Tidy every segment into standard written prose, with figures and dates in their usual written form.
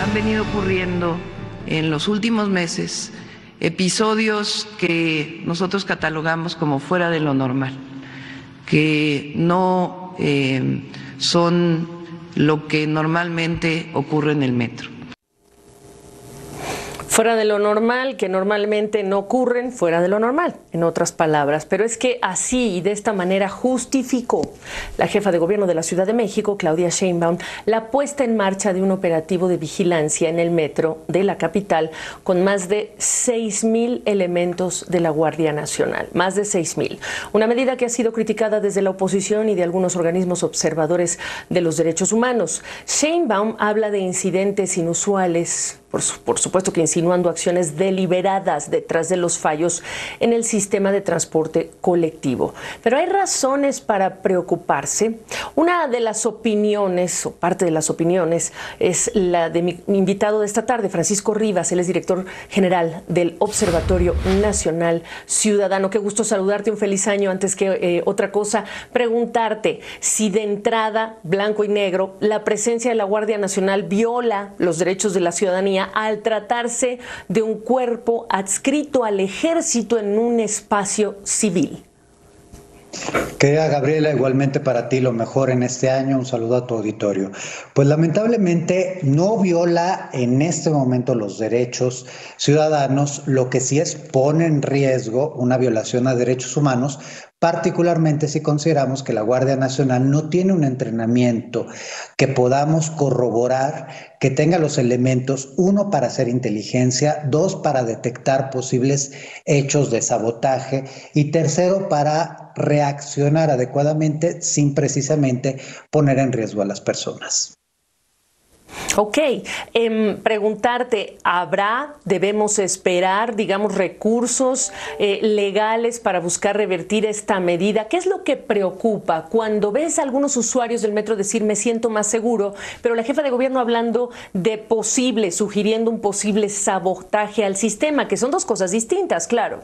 Han venido ocurriendo en los últimos meses episodios que nosotros catalogamos como fuera de lo normal, que no son lo que normalmente ocurre en el metro. Fuera de lo normal, que normalmente no ocurren fuera de lo normal, en otras palabras. Pero es que así y de esta manera justificó la jefa de gobierno de la Ciudad de México, Claudia Sheinbaum, la puesta en marcha de un operativo de vigilancia en el metro de la capital con más de 6,000 elementos de la Guardia Nacional. Más de 6,000. Una medida que ha sido criticada desde la oposición y de algunos organismos observadores de los derechos humanos. Sheinbaum habla de incidentes inusuales, por supuesto que insinuando acciones deliberadas detrás de los fallos en el sistema de transporte colectivo. Pero hay razones para preocuparse. Una de las opiniones, o parte de las opiniones, es la de mi invitado de esta tarde, Francisco Rivas. Él es director general del Observatorio Nacional Ciudadano. Qué gusto saludarte, un feliz año. Antes que otra cosa, preguntarte si de entrada, blanco y negro, la presencia de la Guardia Nacional viola los derechos de la ciudadanía al tratarse de un cuerpo adscrito al ejército en un espacio civil. Querida Gabriela, igualmente para ti lo mejor en este año, un saludo a tu auditorio. Pues lamentablemente no viola en este momento los derechos ciudadanos, lo que sí es pone en riesgo una violación a derechos humanos, particularmente si consideramos que la Guardia Nacional no tiene un entrenamiento que podamos corroborar, que tenga los elementos, uno, para hacer inteligencia, dos, para detectar posibles hechos de sabotaje y tercero, para reaccionar adecuadamente sin precisamente poner en riesgo a las personas. Ok, preguntarte, debemos esperar, digamos, recursos legales para buscar revertir esta medida? ¿Qué es lo que preocupa cuando ves a algunos usuarios del metro decir me siento más seguro, pero la jefa de gobierno hablando de sugiriendo un posible sabotaje al sistema, que son dos cosas distintas, claro?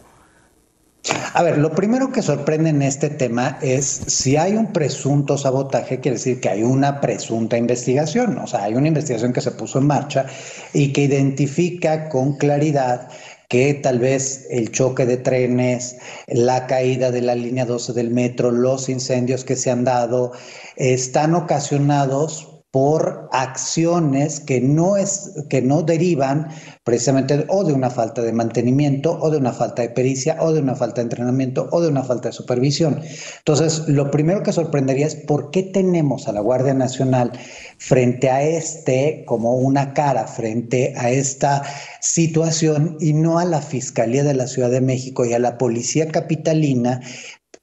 A ver, lo primero que sorprende en este tema es si hay un presunto sabotaje, quiere decir que hay una presunta investigación, o sea, hay una investigación que se puso en marcha y que identifica con claridad que tal vez el choque de trenes, la caída de la línea 12 del metro, los incendios que se han dado, están ocasionados por acciones que no derivan precisamente o de una falta de mantenimiento o de una falta de pericia o de una falta de entrenamiento o de una falta de supervisión. Entonces, lo primero que sorprendería es por qué tenemos a la Guardia Nacional frente a como una cara frente a esta situación y no a la Fiscalía de la Ciudad de México y a la Policía Capitalina,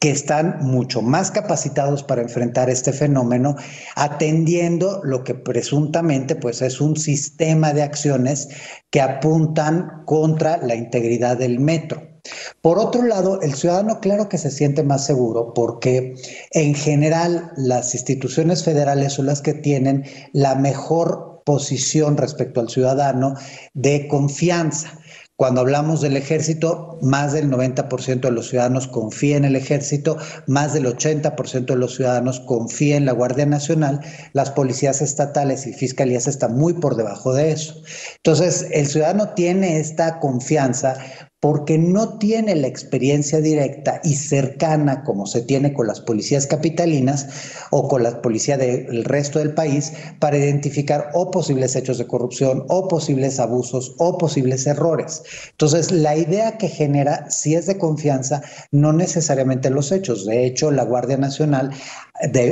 que están mucho más capacitados para enfrentar este fenómeno, atendiendo lo que presuntamente pues, es un sistema de acciones que apuntan contra la integridad del metro. Por otro lado, el ciudadano claro que se siente más seguro porque en general las instituciones federales son las que tienen la mejor posición respecto al ciudadano de confianza. Cuando hablamos del ejército, más del 90% de los ciudadanos confía en el ejército, más del 80% de los ciudadanos confía en la Guardia Nacional, las policías estatales y fiscalías están muy por debajo de eso. Entonces, el ciudadano tiene esta confianza porque no tiene la experiencia directa y cercana como se tiene con las policías capitalinas o con la policía del resto del país para identificar o posibles hechos de corrupción o posibles abusos o posibles errores. Entonces, la idea que genera, si es de confianza, no necesariamente los hechos. De hecho, la Guardia Nacional,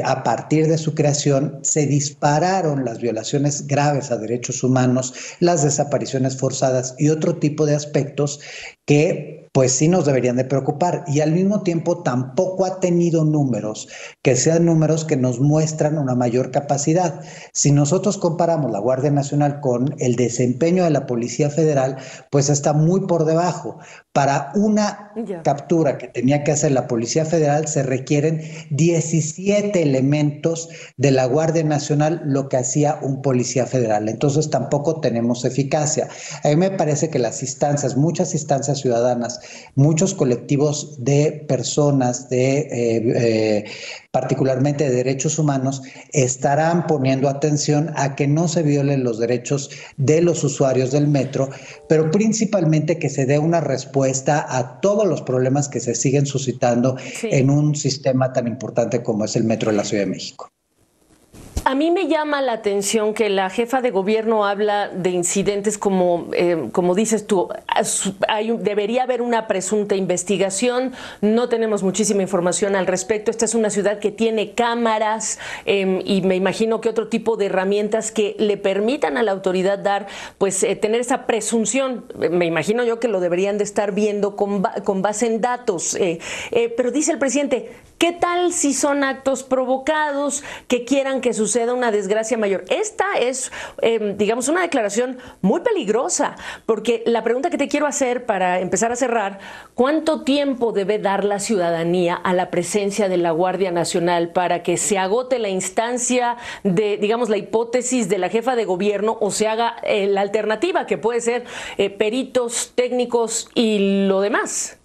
a partir de su creación, se dispararon las violaciones graves a derechos humanos, las desapariciones forzadas y otro tipo de aspectos que pues sí nos deberían de preocupar, y al mismo tiempo tampoco ha tenido números que sean números que nos muestran una mayor capacidad. Si nosotros comparamos la Guardia Nacional con el desempeño de la Policía Federal, pues está muy por debajo. Para una captura que tenía que hacer la Policía Federal se requieren 17 elementos de la Guardia Nacional, lo que hacía un policía federal. Entonces tampoco tenemos eficacia. A mí me parece que las instancias, muchas instancias ciudadanas muchos colectivos de personas, particularmente de derechos humanos, estarán poniendo atención a que no se violen los derechos de los usuarios del metro, pero principalmente que se dé una respuesta a todos los problemas que se siguen suscitando en un sistema tan importante como es el metro de la Ciudad de México. A mí me llama la atención que la jefa de gobierno habla de incidentes como dices tú, debería haber una presunta investigación, no tenemos muchísima información al respecto. Esta es una ciudad que tiene cámaras y me imagino que otro tipo de herramientas que le permitan a la autoridad tener esa presunción. Me imagino yo que lo deberían de estar viendo con base en datos. Pero dice el presidente, ¿qué tal si son actos provocados que quieran que suceda una desgracia mayor? Esta es, digamos, una declaración muy peligrosa, porque la pregunta que te quiero hacer para empezar a cerrar, ¿cuánto tiempo debe dar la ciudadanía a la presencia de la Guardia Nacional para que se agote la instancia de, digamos, la hipótesis de la jefa de gobierno o se haga la alternativa, que puede ser peritos, técnicos y lo demás?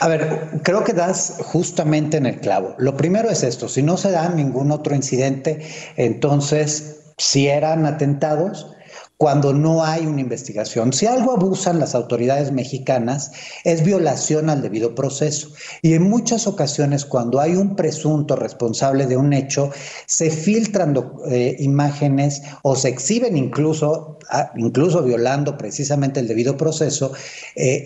A ver, creo que das justamente en el clavo. Lo primero es esto, si no se da ningún otro incidente, entonces si eran atentados, cuando no hay una investigación. Si algo abusan las autoridades mexicanas es violación al debido proceso. Y en muchas ocasiones, cuando hay un presunto responsable de un hecho, se filtran imágenes o se exhiben incluso violando precisamente el debido proceso,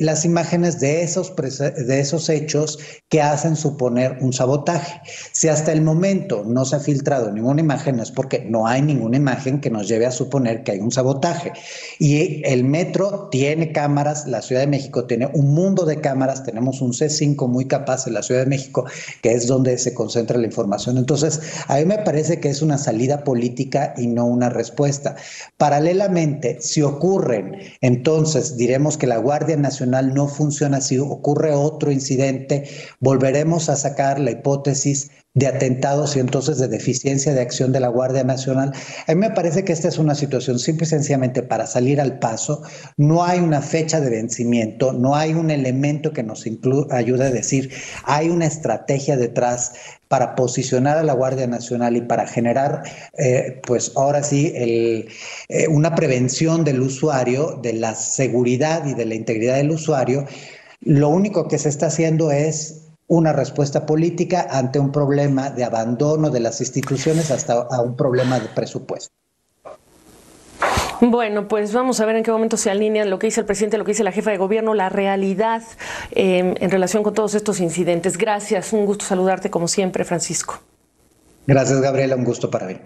las imágenes de esos hechos que hacen suponer un sabotaje. Si hasta el momento no se ha filtrado ninguna imagen, es porque no hay ninguna imagen que nos lleve a suponer que hay un sabotaje. Y el metro tiene cámaras, la Ciudad de México tiene un mundo de cámaras, tenemos un C5 muy capaz en la Ciudad de México, que es donde se concentra la información. Entonces, a mí me parece que es una salida política y no una respuesta. Paralelamente, si ocurren, entonces diremos que la Guardia Nacional no funciona. Si ocurre otro incidente, volveremos a sacar la hipótesis de atentados y entonces de deficiencia de acción de la Guardia Nacional. A mí me parece que esta es una situación simple y sencillamente para salir al paso. No hay una fecha de vencimiento, no hay un elemento que nos ayude a decir, hay una estrategia detrás para posicionar a la Guardia Nacional y para generar, pues ahora sí, una prevención del usuario, de la seguridad y de la integridad del usuario. Lo único que se está haciendo es una respuesta política ante un problema de abandono de las instituciones hasta a un problema de presupuesto. Bueno, pues vamos a ver en qué momento se alinean lo que dice el presidente, lo que dice la jefa de gobierno, la realidad en relación con todos estos incidentes. Gracias, un gusto saludarte como siempre, Francisco. Gracias, Gabriela, un gusto para mí.